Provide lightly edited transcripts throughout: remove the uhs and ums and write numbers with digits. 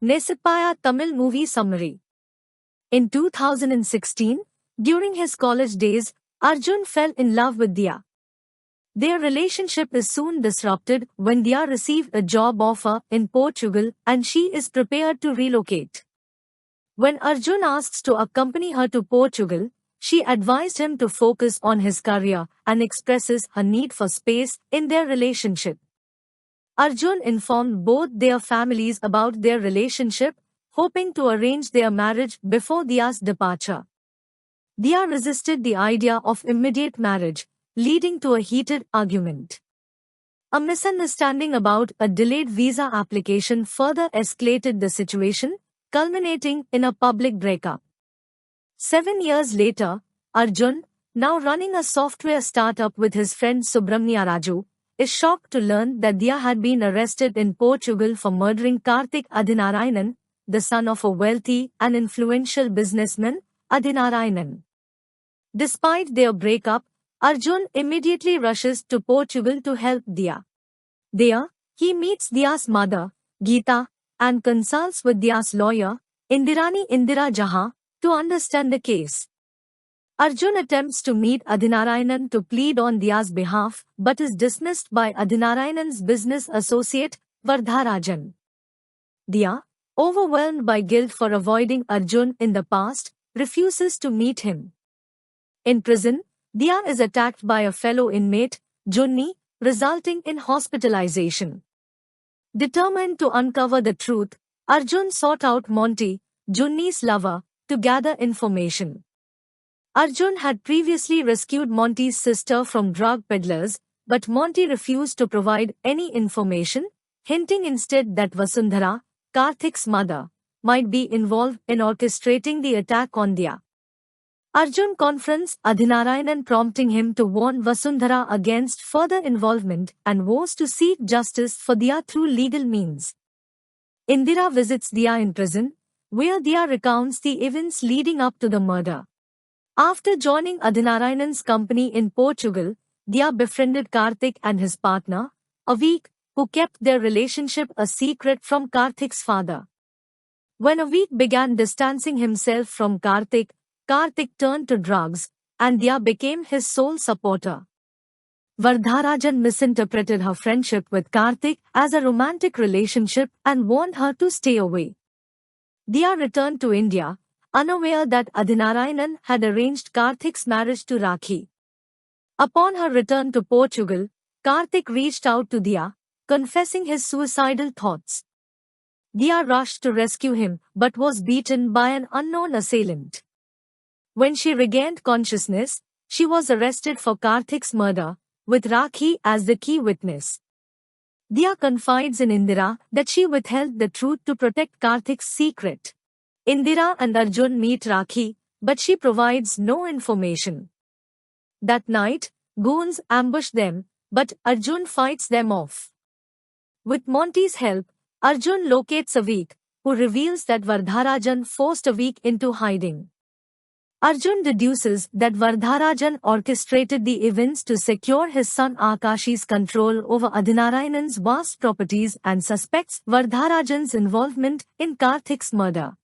Nesipaya Tamil movie summary. In 2016, during his college days, Arjun fell in love with Dia. Their relationship is soon disrupted when Dia received a job offer in Portugal and she is prepared to relocate. When Arjun asks to accompany her to Portugal, she advised him to focus on his career and expresses her need for space in their relationship. Arjun informed both their families about their relationship, hoping to arrange their marriage before Dia's departure. Dia resisted the idea of immediate marriage, leading to a heated argument. A misunderstanding about a delayed visa application further escalated the situation, culminating in a public breakup. 7 years later, Arjun, now running a software startup with his friend Subramania Raju, is shocked to learn that Dia had been arrested in Portugal for murdering Karthik Adinarayanan, the son of a wealthy and influential businessman, Adinarayanan. Despite their breakup, Arjun immediately rushes to Portugal to help Dia. There, he meets Dia's mother, Geeta, and consults with Dia's lawyer, Indirani Indira Jahan, to understand the case. Arjun attempts to meet Adinarayanan to plead on Dia's behalf but is dismissed by Adinarayanan's business associate, Vardharajan. Dia, overwhelmed by guilt for avoiding Arjun in the past, refuses to meet him. In prison, Dia is attacked by a fellow inmate, Junni, resulting in hospitalization. Determined to uncover the truth, Arjun sought out Monty, Junni's lover, to gather information. Arjun had previously rescued Monty's sister from drug peddlers, but Monty refused to provide any information, hinting instead that Vasundhara, Karthik's mother, might be involved in orchestrating the attack on Dia. Arjun confronts Adinarayanan, prompting him to warn Vasundhara against further involvement and vows to seek justice for Dia through legal means. Indira visits Dia in prison, where Dia recounts the events leading up to the murder. After joining Adinarayanan's company in Portugal, Dia befriended Karthik and his partner, Avik, who kept their relationship a secret from Karthik's father. When Avik began distancing himself from Karthik, Karthik turned to drugs, and Dia became his sole supporter. Vardharajan misinterpreted her friendship with Karthik as a romantic relationship and warned her to stay away. Dia returned to India, unaware that Adinarayanan had arranged Karthik's marriage to Rakhi. Upon her return to Portugal, Karthik reached out to Dia, confessing his suicidal thoughts. Dia rushed to rescue him but was beaten by an unknown assailant. When she regained consciousness, she was arrested for Karthik's murder, with Rakhi as the key witness. Dia confides in Indira that she withheld the truth to protect Karthik's secret. Indira and Arjun meet Rakhi, but she provides no information. That night, goons ambush them, but Arjun fights them off. With Monty's help, Arjun locates Avik, who reveals that Vardharajan forced Avik into hiding. Arjun deduces that Vardharajan orchestrated the events to secure his son Akashi's control over Adinarayanan's vast properties and suspects Vardharajan's involvement in Karthik's murder.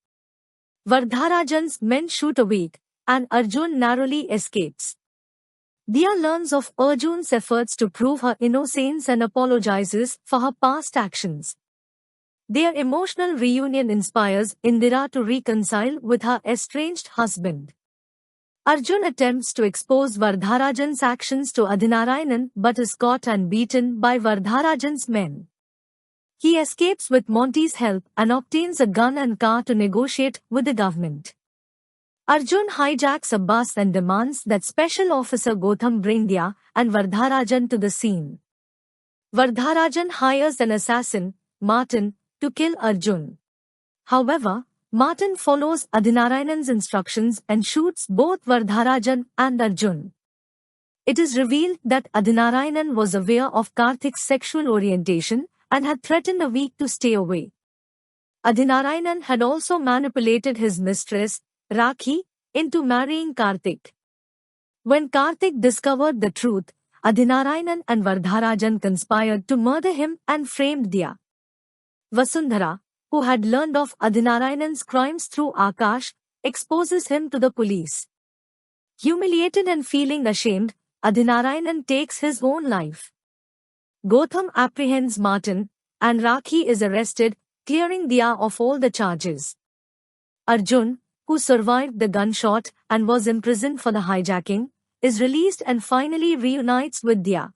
Vardharajan's men shoot Avik, and Arjun narrowly escapes. Dia learns of Arjun's efforts to prove her innocence and apologizes for her past actions. Their emotional reunion inspires Indira to reconcile with her estranged husband. Arjun attempts to expose Vardharajan's actions to Adinarayanan but is caught and beaten by Vardharajan's men. He escapes with Monty's help and obtains a gun and car to negotiate with the government. Arjun hijacks a bus and demands that Special Officer Gautam bring Dia and Vardharajan to the scene. Vardharajan hires an assassin, Martin, to kill Arjun. However, Martin follows Adinarayanan's instructions and shoots both Vardharajan and Arjun. It is revealed that Adinarayanan was aware of Karthik's sexual orientation and had threatened Avik to stay away. Adinarayanan had also manipulated his mistress, Rakhi, into marrying Karthik. When Karthik discovered the truth, Adinarayanan and Vardharajan conspired to murder him and framed Dia. Vasundhara, who had learned of Adhinarayanan's crimes through Akash, exposes him to the police. Humiliated and feeling ashamed, Adhinarayanan takes his own life. Gautam apprehends Martin, and Rakhi is arrested, clearing Dia of all the charges. Arjun, who survived the gunshot and was imprisoned for the hijacking, is released and finally reunites with Dia.